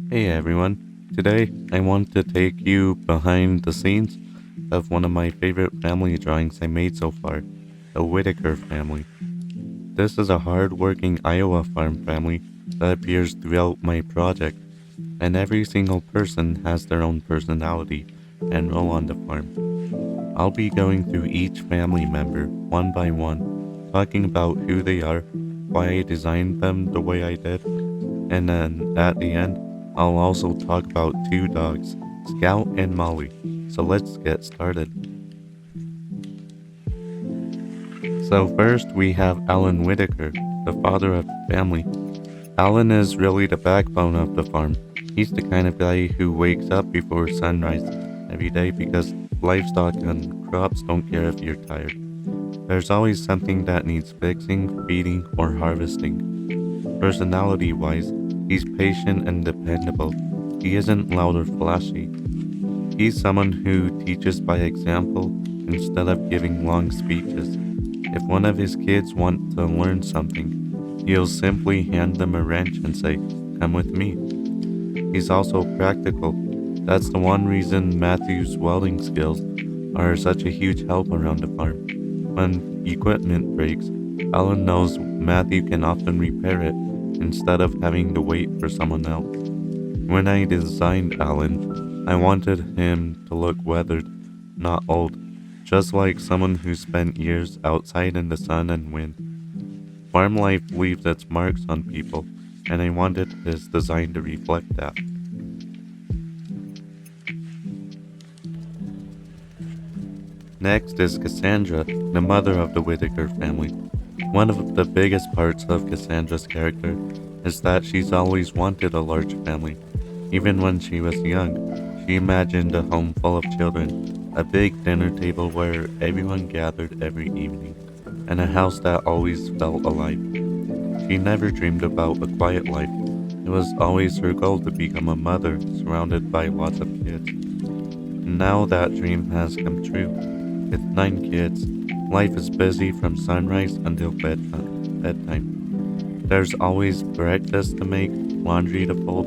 Hey everyone, today I want to take you behind the scenes of one of my favorite family drawings I made so far, the Whitaker family. This is a hard-working Iowa farm family that appears throughout my project, and every single person has their own personality and role on the farm. I'll be going through each family member one by one, talking about who they are, why I designed them the way I did, and then at the end, I'll also talk about two dogs, Scout and Molly. So let's get started. So first we have Allen Whitaker, the father of the family. Allen is really the backbone of the farm. He's the kind of guy who wakes up before sunrise every day because livestock and crops don't care if you're tired. There's always something that needs fixing, feeding, or harvesting. Personality wise, he's patient and dependable. He isn't loud or flashy. He's someone who teaches by example instead of giving long speeches. If one of his kids want to learn something, he'll simply hand them a wrench and say, "Come with me." He's also practical. That's the one reason Matthew's welding skills are such a huge help around the farm. When equipment breaks, Alan knows Matthew can often repair it instead of having to wait for someone else. When I designed Alan, I wanted him to look weathered, not old, just like someone who spent years outside in the sun and wind. Farm life leaves its marks on people, and I wanted his design to reflect that. Next is Cassandra, the mother of the Whitaker family. One of the biggest parts of Cassandra's character is that she's always wanted a large family. Even when she was young, she imagined a home full of children, a big dinner table where everyone gathered every evening, and a house that always felt alive. She never dreamed about a quiet life. It was always her goal to become a mother surrounded by lots of kids. Now that dream has come true. With 9 kids, life is busy from sunrise until bedtime. There's always breakfast to make, laundry to fold,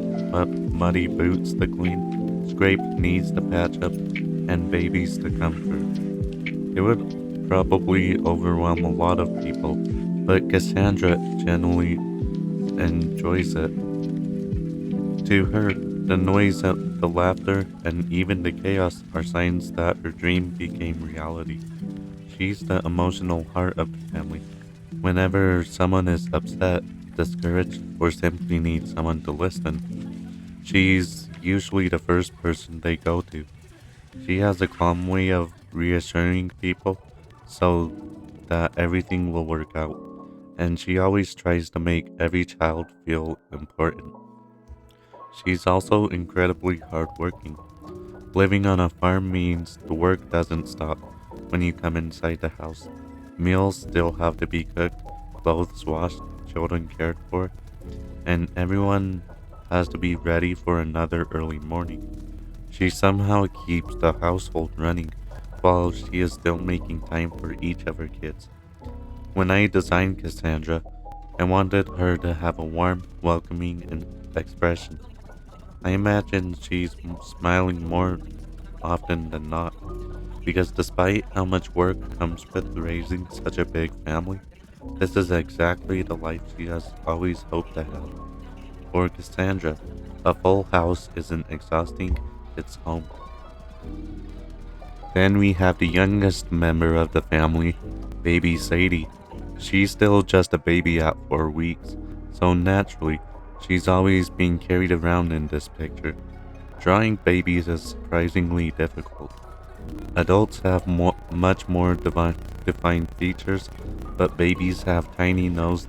muddy boots to clean, scraped knees to patch up, and babies to comfort. It would probably overwhelm a lot of people, but Cassandra genuinely enjoys it. To her, the noise, the laughter, and even the chaos are signs that her dream became reality. She's the emotional heart of the family. Whenever someone is upset, discouraged, or simply needs someone to listen, she's usually the first person they go to. She has a calm way of reassuring people so that everything will work out, and she always tries to make every child feel important. She's also incredibly hardworking. Living on a farm means the work doesn't stop when you come inside the house. Meals still have to be cooked, clothes washed, children cared for, and everyone has to be ready for another early morning. She somehow keeps the household running while she is still making time for each of her kids. When I designed Cassandra, I wanted her to have a warm, welcoming expression. I imagine she's smiling more often than not, because despite how much work comes with raising such a big family, this is exactly the life she has always hoped to have. For Cassandra, a full house isn't exhausting, it's home. Then we have the youngest member of the family, baby Sadie. She's still just a baby at 4 weeks, so naturally, she's always being carried around in this picture. Drawing babies is surprisingly difficult. Adults have much more defined features, but babies have tiny nose,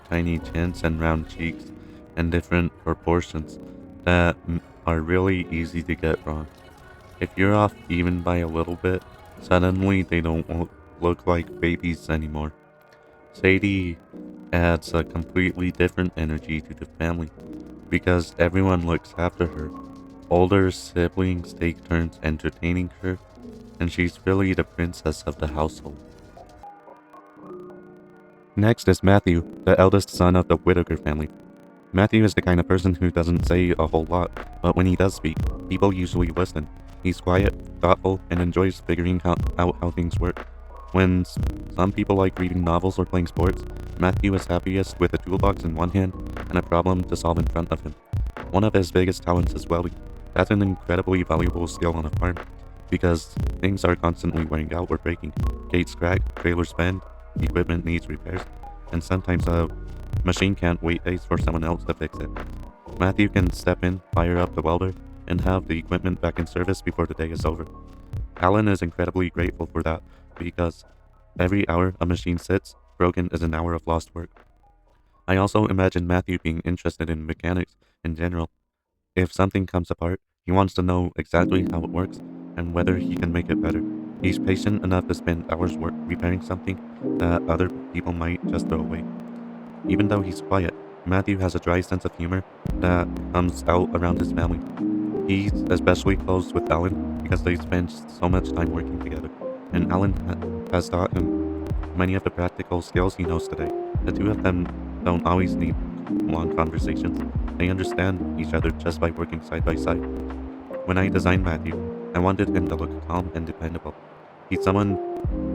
tiny chins, and round cheeks, and different proportions that are really easy to get wrong. If you're off even by a little bit, suddenly they don't look like babies anymore. Sadie adds a completely different energy to the family because everyone looks after her. Older siblings take turns entertaining her, and she's really the princess of the household. Next is Matthew, the eldest son of the Whitaker family. Matthew is the kind of person who doesn't say a whole lot, but when he does speak, people usually listen. He's quiet, thoughtful, and enjoys figuring out how things work. When some people like reading novels or playing sports, Matthew is happiest with a toolbox in one hand and a problem to solve in front of him. One of his biggest talents is welding. That's an incredibly valuable skill on a farm, because things are constantly wearing out or breaking. Gates crack, trailers bend, equipment needs repairs, and sometimes a machine can't wait days for someone else to fix it. Matthew can step in, fire up the welder, and have the equipment back in service before the day is over. Allen is incredibly grateful for that, because every hour a machine sits broken is an hour of lost work. I also imagine Matthew being interested in mechanics in general. If something comes apart, he wants to know exactly how it works and whether he can make it better. He's patient enough to spend hours repairing something that other people might just throw away. Even though he's quiet, Matthew has a dry sense of humor that comes out around his family. He's especially close with Allen because they spend so much time working together, and Allen has taught him many of the practical skills he knows today. The two of them don't always need long conversations. They understand each other just by working side by side. When I designed Matthew, I wanted him to look calm and dependable. He's someone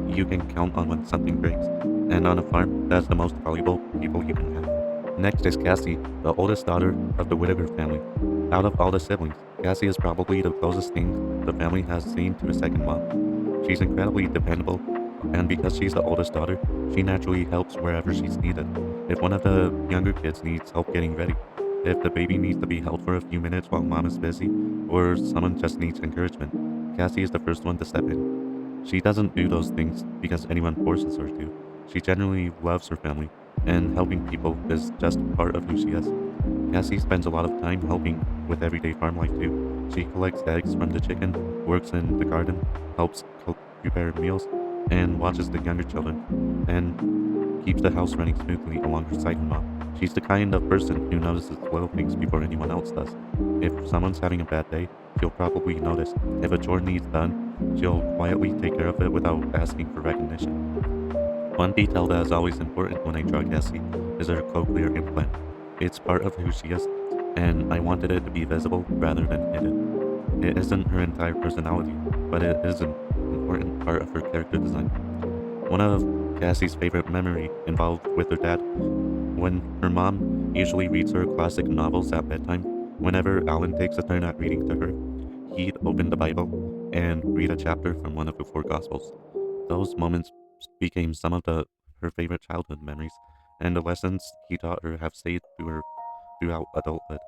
you can count on when something breaks, and on a farm, that's the most valuable people you can have. Next is Cassy, the oldest daughter of the Whitaker family. Out of all the siblings, Cassy is probably the closest thing the family has seen to a second mom. She's incredibly dependable, and because she's the oldest daughter, she naturally helps wherever she's needed. If one of the younger kids needs help getting ready, if the baby needs to be held for a few minutes while mom is busy, or someone just needs encouragement, Cassy is the first one to step in. She doesn't do those things because anyone forces her to. She genuinely loves her family, and helping people is just part of who she is. Cassy spends a lot of time helping with everyday farm life too. She collects eggs from the chicken, works in the garden, helps prepare meals, and watches the younger children, and keeps the house running smoothly alongside her mom. She's the kind of person who notices little things before anyone else does. If someone's having a bad day, she'll probably notice. If a chore needs done, she'll quietly take care of it without asking for recognition. One detail that is always important when I draw Cassy is her cochlear implant. It's part of who she is, and I wanted it to be visible rather than hidden. It isn't her entire personality, but it is an important part of her character design. One of Cassy's favorite memory involved with her dad. When her mom usually reads her classic novels at bedtime, whenever Alan takes a turn at reading to her, he'd open the Bible and read a chapter from one of the four Gospels. Those moments became some of her favorite childhood memories, and the lessons he taught her have stayed throughout adulthood.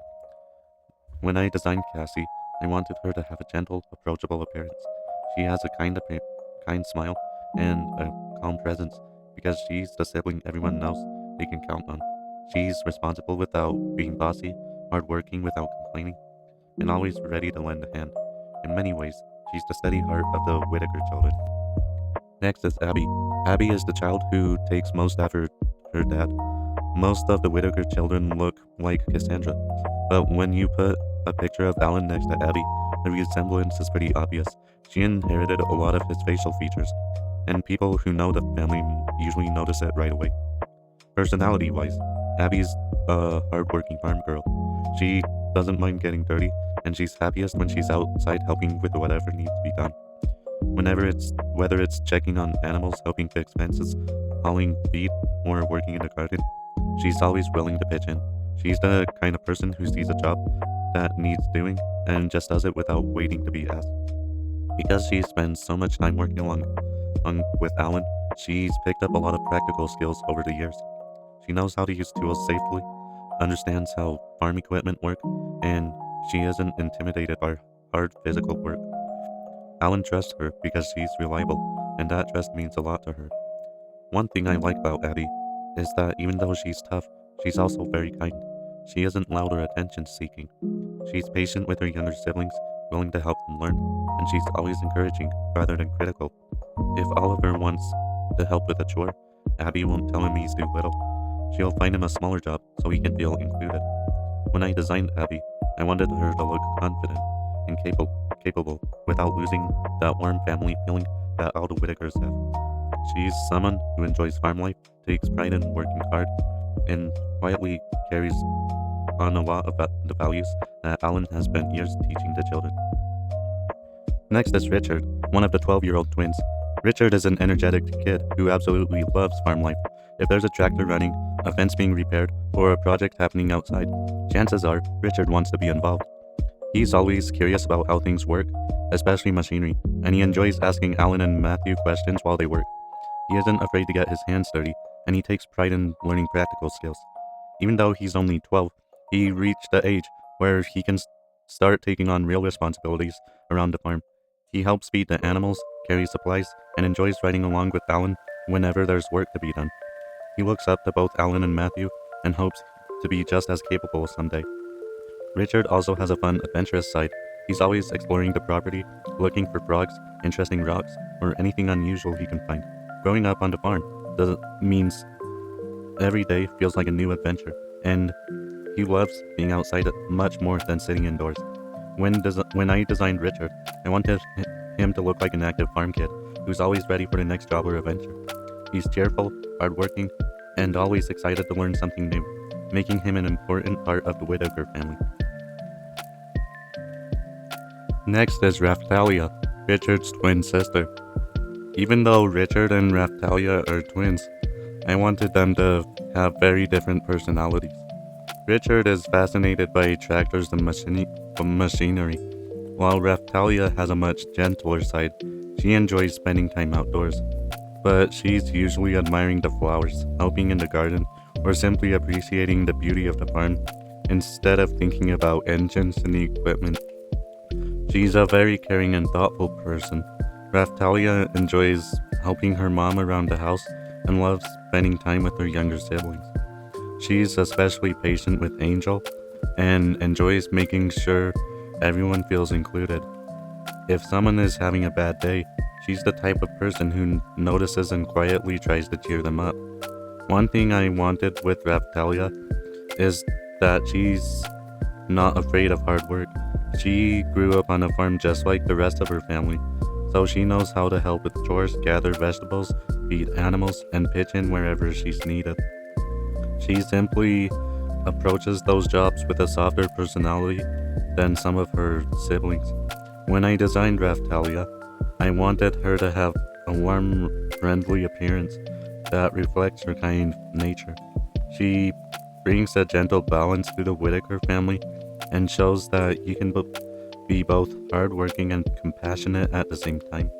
When I designed Cassy, I wanted her to have a gentle, approachable appearance. She has a kind smile and a calm presence because she's the sibling everyone knows they can count on. She's responsible without being bossy, hardworking without complaining, and always ready to lend a hand. In many ways, she's the steady heart of the Whitaker children. Next is Abby. Abby is the child who takes most after her dad. Most of the Whitaker children look like Cassandra, but when you put a picture of Alan next to Abby, the resemblance is pretty obvious. She inherited a lot of his facial features, and people who know the family usually notice it right away. Personality-wise, Abby's a hardworking farm girl. She doesn't mind getting dirty, and she's happiest when she's outside helping with whatever needs to be done. Whether it's checking on animals, helping fix fences, hauling feed, or working in the garden, she's always willing to pitch in. She's the kind of person who sees a job that needs doing and just does it without waiting to be asked. Because she spends so much time working along with Alan, she's picked up a lot of practical skills over the years. She knows how to use tools safely, understands how farm equipment work, and she isn't intimidated by hard physical work. Alan trusts her because she's reliable, and that trust means a lot to her. One thing I like about Abby is that even though she's tough, she's also very kind. She isn't loud or attention seeking. She's patient with her younger siblings, willing to help them learn, and she's always encouraging rather than critical. If Oliver wants to help with a chore, Abby won't tell him he's too little. She'll find him a smaller job so he can feel included. When I designed Abby, I wanted her to look confident and capable without losing that warm family feeling that all the Whitakers have. She's someone who enjoys farm life, takes pride in working hard, and quietly carries on a lot of the values that Allen has spent years teaching the children. Next is Richard, one of the 12-year-old twins. Richard is an energetic kid who absolutely loves farm life. If there's a tractor running, a fence being repaired, or a project happening outside, chances are Richard wants to be involved. He's always curious about how things work, especially machinery, and he enjoys asking Allen and Matthew questions while they work. He isn't afraid to get his hands dirty, and he takes pride in learning practical skills. Even though he's only 12, he reached the age where he can start taking on real responsibilities around the farm. He helps feed the animals, carries supplies, and enjoys riding along with Allen whenever there's work to be done. He looks up to both Allen and Matthew and hopes to be just as capable someday. Richard also has a fun, adventurous side. He's always exploring the property, looking for frogs, interesting rocks, or anything unusual he can find. Growing up on the farm means every day feels like a new adventure, and he loves being outside much more than sitting indoors. When I designed Richard, I wanted him to look like an active farm kid who's always ready for the next job or adventure. He's cheerful, hardworking, and always excited to learn something new, making him an important part of the Whitaker family. Next is Raphtalia, Richard's twin sister. Even though Richard and Raphtalia are twins, I wanted them to have very different personalities. Richard is fascinated by tractors and machinery, while Raphtalia has a much gentler side. She enjoys spending time outdoors, but she's usually admiring the flowers, helping in the garden, or simply appreciating the beauty of the farm instead of thinking about engines and the equipment. She's a very caring and thoughtful person. Raphtalia enjoys helping her mom around the house and loves spending time with her younger siblings. She's especially patient with Angel and enjoys making sure everyone feels included. If someone is having a bad day, she's the type of person who notices and quietly tries to cheer them up. One thing I wanted with Raphtalia is that she's not afraid of hard work. She grew up on a farm just like the rest of her family, so she knows how to help with chores, gather vegetables, feed animals, and pitch in wherever she's needed. She simply approaches those jobs with a softer personality than some of her siblings. When I designed Raphtalia, I wanted her to have a warm, friendly appearance that reflects her kind nature. She brings a gentle balance to the Whitaker family and shows that you can be both hardworking and compassionate at the same time.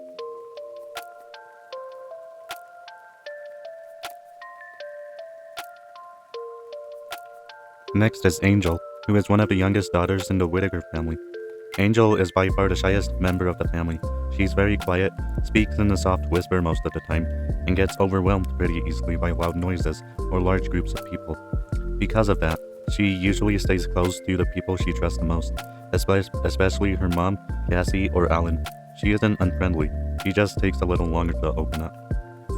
Next is Angel, who is one of the youngest daughters in the Whitaker family. Angel is by far the shyest member of the family. She's very quiet, speaks in a soft whisper most of the time, and gets overwhelmed pretty easily by loud noises or large groups of people. Because of that, she usually stays close to the people she trusts the most, especially her mom, Cassy, or Allen. She isn't unfriendly, she just takes a little longer to open up.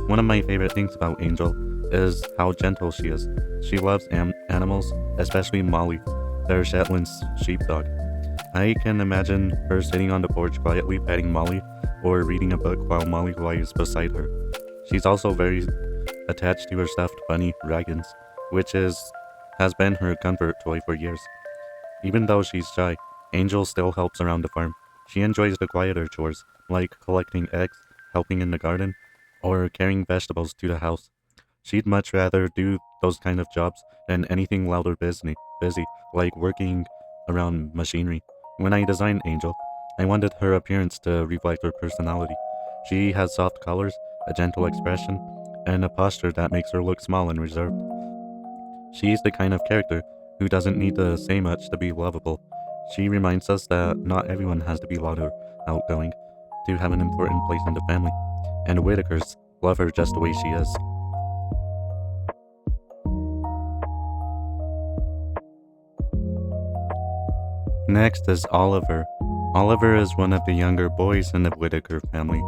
One of my favorite things about Angel is how gentle she is. She loves animals, especially Molly, their Shetland sheepdog. I can imagine her sitting on the porch quietly petting Molly or reading a book while Molly lies beside her. She's also very attached to her stuffed bunny, Raggins, which has been her comfort toy for years. Even though she's shy, Angel still helps around the farm. She enjoys the quieter chores, like collecting eggs, helping in the garden, or carrying vegetables to the house. She'd much rather do those kind of jobs than anything loud or busy, like working around machinery. When I designed Angel, I wanted her appearance to reflect her personality. She has soft colors, a gentle expression, and a posture that makes her look small and reserved. She's the kind of character who doesn't need to say much to be lovable. She reminds us that not everyone has to be loud or outgoing to have an important place in the family, and the Whitakers love her just the way she is. Next is Oliver. Oliver is one of the younger boys in the Whitaker family,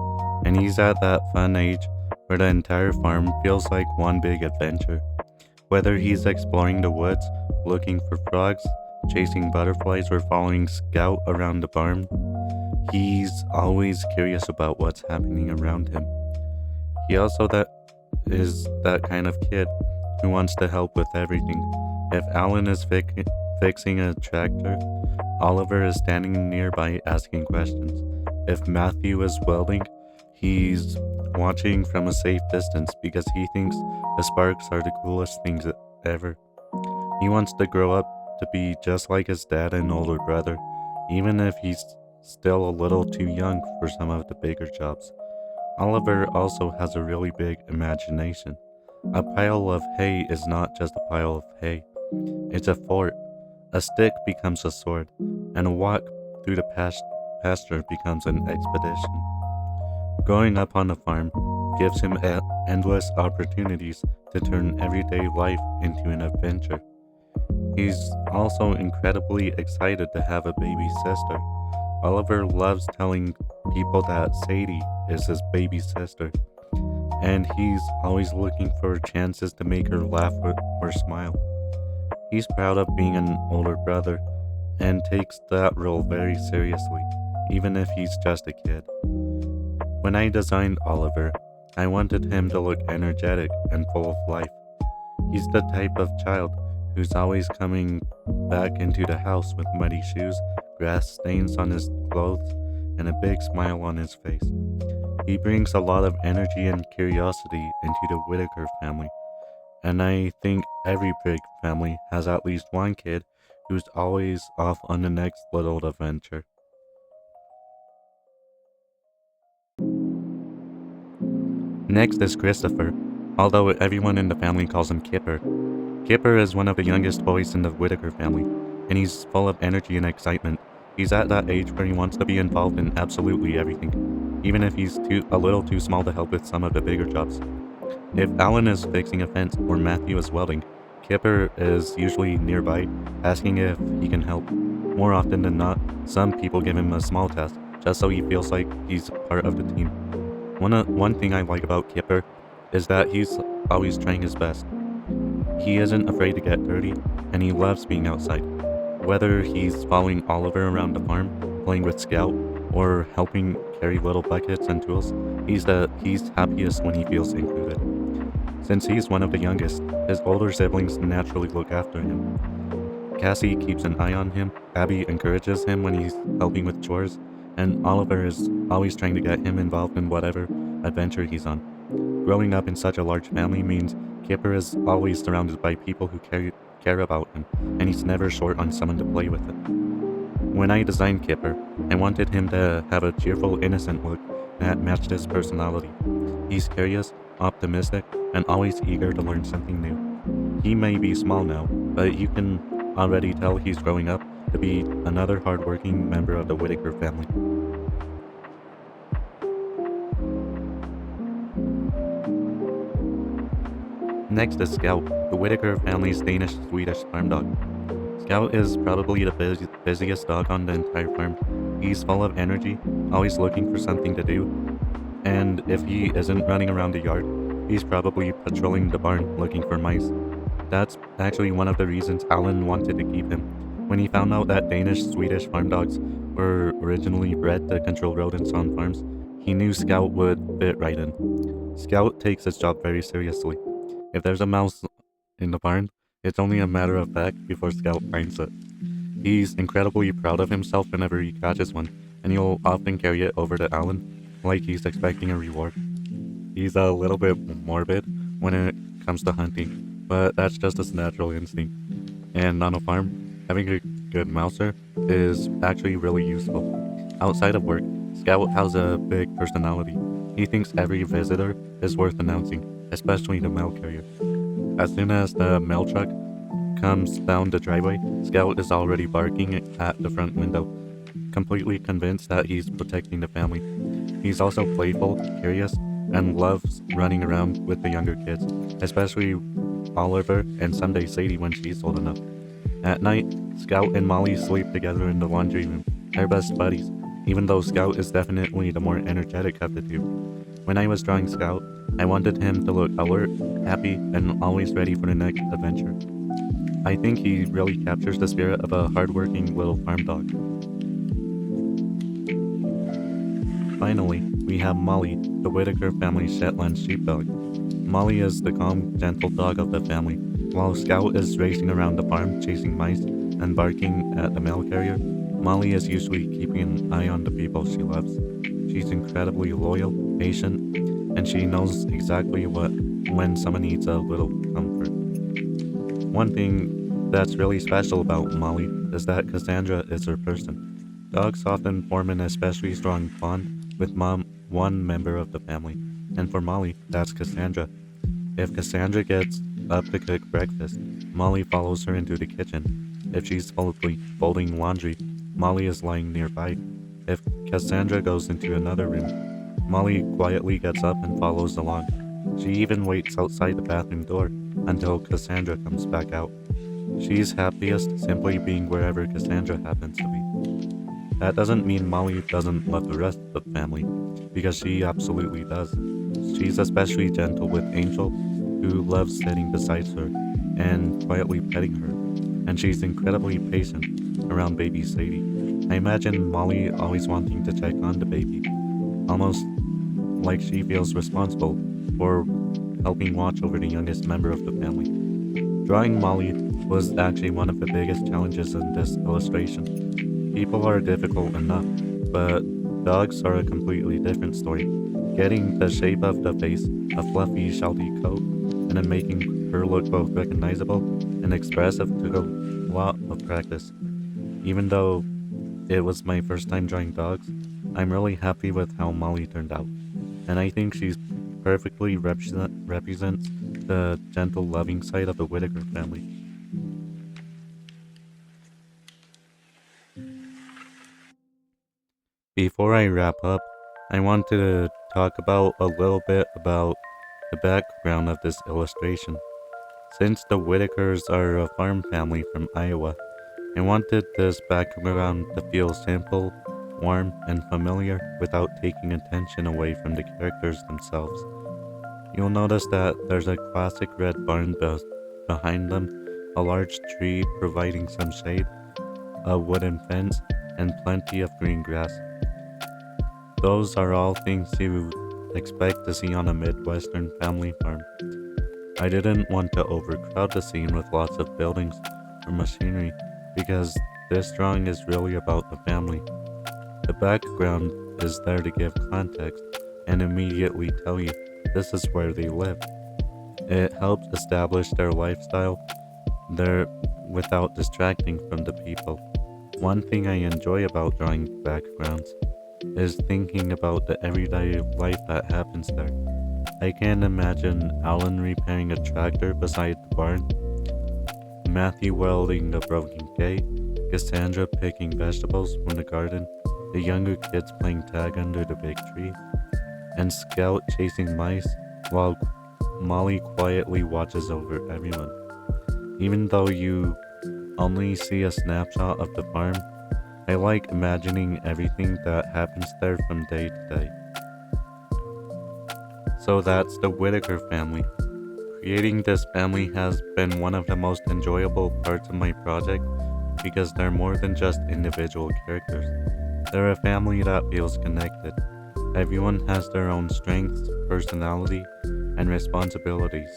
and he's at that fun age where the entire farm feels like one big adventure. Whether he's exploring the woods, looking for frogs, chasing butterflies, or following Scout around the barn, he's always curious about what's happening around him. He also is that kind of kid who wants to help with everything. If Allen is fixing a tractor, Oliver is standing nearby asking questions. If Matthew is welding, he's watching from a safe distance because he thinks the sparks are the coolest things ever. He wants to grow up to be just like his dad and older brother, even if he's still a little too young for some of the bigger jobs. Oliver also has a really big imagination. A pile of hay is not just a pile of hay, it's a fort. A stick becomes a sword, and a walk through the pasture becomes an expedition. Growing up on a farm gives him endless opportunities to turn everyday life into an adventure. He's also incredibly excited to have a baby sister. Oliver loves telling people that Sadie is his baby sister, and he's always looking for chances to make her laugh or smile. He's proud of being an older brother and takes that role very seriously, even if he's just a kid. When I designed Oliver, I wanted him to look energetic and full of life. He's the type of child who's always coming back into the house with muddy shoes, grass stains on his clothes, and a big smile on his face. He brings a lot of energy and curiosity into the Whitaker family, and I think every big family has at least one kid who's always off on the next little adventure. Next is Christopher, although everyone in the family calls him Kipper. Kipper is one of the youngest boys in the Whitaker family, and he's full of energy and excitement. He's at that age where he wants to be involved in absolutely everything, even if he's a little too small to help with some of the bigger jobs. If Allen is fixing a fence or Matthew is welding, Kipper is usually nearby, asking if he can help. More often than not, some people give him a small task, just so he feels like he's part of the team. One thing I like about Kipper is that he's always trying his best. He isn't afraid to get dirty, and he loves being outside. Whether he's following Oliver around the farm, playing with Scout, or helping carry little buckets and tools, he's happiest when he feels included. Since he's one of the youngest, his older siblings naturally look after him. Cassy keeps an eye on him, Abby encourages him when he's helping with chores, and Oliver is always trying to get him involved in whatever adventure he's on. Growing up in such a large family means Kipper is always surrounded by people who care about him, and he's never short on someone to play with it. When I designed Kipper, I wanted him to have a cheerful, innocent look that matched his personality. He's curious, optimistic, and always eager to learn something new. He may be small now, but you can already tell he's growing up to be another hardworking member of the Whitaker family. Next is Scout, the Whitaker family's Danish-Swedish Farmdog. Scout is probably the busiest dog on the entire farm. He's full of energy, always looking for something to do, and if he isn't running around the yard, he's probably patrolling the barn looking for mice. That's actually one of the reasons Allen wanted to keep him. When he found out that Danish-Swedish farm dogs were originally bred to control rodents on farms, he knew Scout would fit right in. Scout takes his job very seriously. If there's a mouse in the barn, it's only a matter of fact before Scout finds it. He's incredibly proud of himself whenever he catches one, and he'll often carry it over to Allen, like he's expecting a reward. He's a little bit morbid when it comes to hunting, but that's just his natural instinct. And on a farm, having a good mouser is actually really useful. Outside of work, Scout has a big personality. He thinks every visitor is worth announcing, especially the mail carrier. As soon as the mail truck comes down the driveway, Scout is already barking at the front window, completely convinced that he's protecting the family. He's also playful, curious, and loves running around with the younger kids, especially Oliver and someday Sadie when she's old enough. At night, Scout and Molly sleep together in the laundry room. They're best buddies, even though Scout is definitely the more energetic of the two. When I was drawing Scout, I wanted him to look alert, happy, and always ready for the next adventure. I think he really captures the spirit of a hardworking little farm dog. Finally, we have Molly, the Whitaker family's Shetland Sheepdog. Molly is the calm, gentle dog of the family, while Scout is racing around the farm chasing mice and barking at the mail carrier, Molly is usually keeping an eye on the people she loves. She's incredibly loyal, patient, and she knows exactly when someone needs a little comfort. One thing that's really special about Molly is that Cassandra is her person. Dogs often form an especially strong bond with one member of the family, and for Molly, that's Cassandra. If Cassandra gets up to cook breakfast, Molly follows her into the kitchen. If she's folding laundry, Molly is lying nearby. If Cassandra goes into another room, Molly quietly gets up and follows along. She even waits outside the bathroom door until Cassandra comes back out. She's happiest simply being wherever Cassandra happens to be. That doesn't mean Molly doesn't love the rest of the family, because she absolutely does. She's especially gentle with Angel, who loves sitting beside her and quietly petting her, and she's incredibly patient around baby Sadie. I imagine Molly always wanting to check on the baby, almost like she feels responsible for helping watch over the youngest member of the family. Drawing Molly was actually one of the biggest challenges in this illustration. People are difficult enough, but dogs are a completely different story. Getting the shape of the face, a fluffy, shelty coat, and then making her look both recognizable and expressive took a lot of practice. Even though it was my first time drawing dogs, I'm really happy with how Molly turned out, and I think she's perfectly represents the gentle, loving side of the Whitaker family. Before I wrap up, I want to talk about a little bit about the background of this illustration. Since the Whitakers are a farm family from Iowa, I wanted this background to feel simple, warm, and familiar without taking attention away from the characters themselves. You'll notice that there's a classic red barn behind them, a large tree providing some shade, a wooden fence, and plenty of green grass. Those are all things you expect to see on a Midwestern family farm. I didn't want to overcrowd the scene with lots of buildings or machinery because this drawing is really about the family. The background is there to give context and immediately tell you this is where they live. It helps establish their lifestyle there without distracting from the people. One thing I enjoy about drawing backgrounds is thinking about the everyday life that happens there. I can imagine Allen repairing a tractor beside the barn, Matthew welding a broken gate, Cassandra picking vegetables from the garden, the younger kids playing tag under the big tree, and Scout chasing mice while Molly quietly watches over everyone. Even though you only see a snapshot of the farm, I like imagining everything that happens there from day to day. So that's the Whitaker family. Creating this family has been one of the most enjoyable parts of my project because they're more than just individual characters. They're a family that feels connected. Everyone has their own strengths, personality, and responsibilities,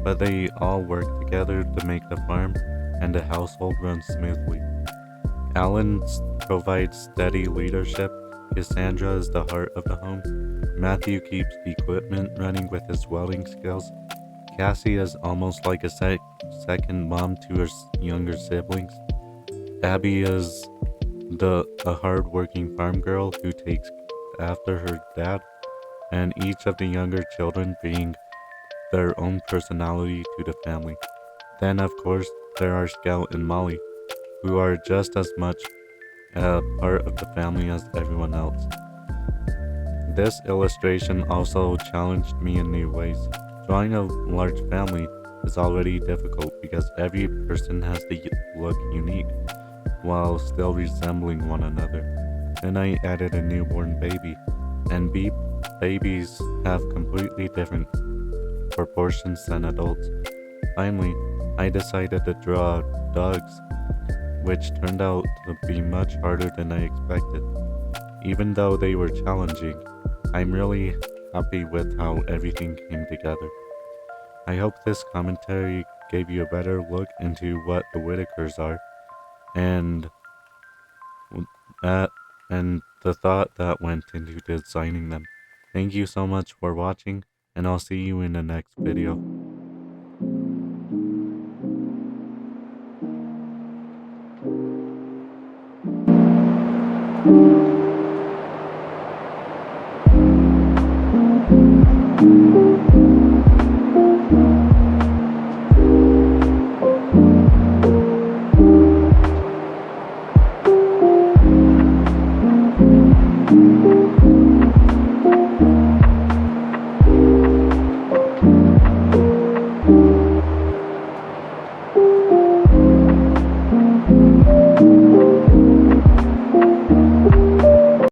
but they all work together to make the farm and the household run smoothly. Alan provides steady leadership, Cassandra is the heart of the home, Matthew keeps the equipment running with his welding skills, Cassy is almost like a second mom to her younger siblings, Abby is a hardworking farm girl who takes after her dad, and each of the younger children bring their own personality to the family. Then, of course, there are Scout and Molly, who are just as much a part of the family as everyone else. This illustration also challenged me in new ways. Drawing a large family is already difficult because every person has to look unique while still resembling one another. Then I added a newborn baby, and babies have completely different proportions than adults. Finally, I decided to draw dogs, which turned out to be much harder than I expected. Even though they were challenging, I'm really happy with how everything came together. I hope this commentary gave you a better look into what the Whitakers are. and that and the thought that went into designing them. Thank you so much for watching, and I'll see you in the next video.